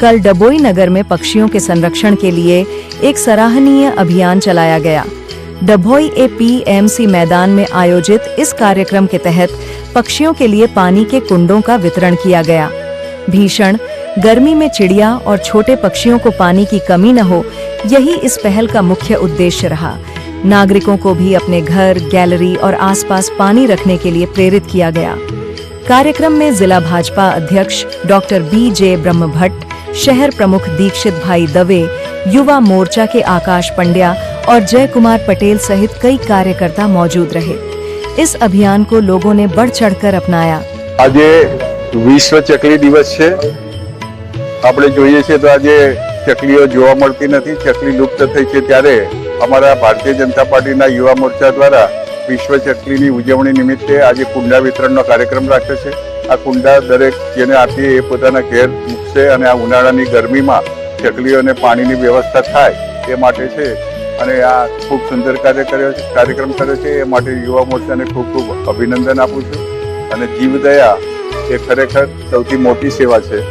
कल डभोई नगर में पक्षियों के संरक्षण के लिए एक सराहनीय अभियान चलाया गया। डभोई एपीएमसी मैदान में आयोजित इस कार्यक्रम के तहत पक्षियों के लिए पानी के कुंडों का वितरण किया गया। भीषण गर्मी में चिड़िया और छोटे पक्षियों को पानी की कमी न हो, यही इस पहल का मुख्य उद्देश्य रहा। नागरिकों को भी अपने घर, गैलरी और आसपास पानी रखने के लिए प्रेरित किया गया। कार्यक्रम में जिला भाजपा अध्यक्ष डॉक्टर बीजे ब्रह्मभट्ट, शहर प्रमुख दीक्षित भाई दवे, युवा मोर्चा के आकाश पंड्या और जय कुमार पटेल सहित कई कार्यकर्ता मौजूद रहे। इस अभियान को लोगों ने बढ़ चढ़कर अपनाया। आज विश्व चकली दिवस है। આપણે જોઈએ છે તો આજે ચકલીઓ જોવા મળતી નથી, ચકલી લુપ્ત થઈ છે, ત્યારે અમારા ભારતીય જનતા પાર્ટીના યુવા મોરચા દ્વારા વિશ્વ ચકલીની ઉજવણી નિમિત્તે આજે કુંડા વિતરણનો કાર્યક્રમ રાખ્યો છે। આ કુંડા દરેક જેને આપીએ એ પોતાના ઘેર મૂકશે અને આ ઉનાળાની ગરમીમાં ચકલીઓને પાણીની વ્યવસ્થા થાય એ માટે છે અને આ ખૂબ સુંદર કાર્યક્રમ કર્યો છે। એ માટે યુવા મોરચાને ખૂબ ખૂબ અભિનંદન આપું છું અને જીવદયા એ ખરેખર સૌથી મોટી સેવા છે।